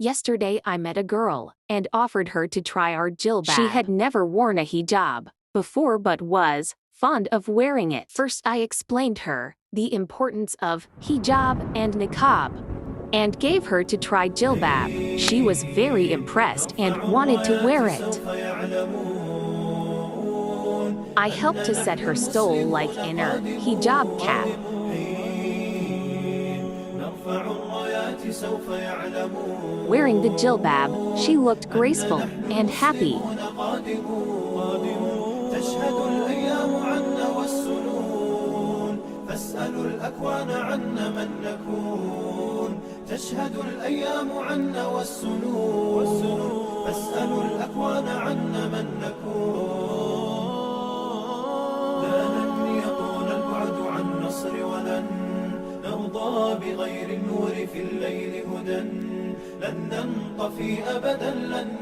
Yesterday I met a girl and offered her to try our jilbaab. She had never worn a hijab before but was fond of wearing it. First I explained her the importance of hijab and niqab and gave her to try jilbaab. She was very impressed and wanted to wear it. I helped to set her stole-like inner hijab cap. Wearing the jilbab, she looked graceful and happy. تشهد الأيام عنا والسنون فاسألوا الأكوان عنا من نكون لن يطول البعد عن نصر ولن نرضى بغير النور في الليل هدى لن ننطفي أبدا لن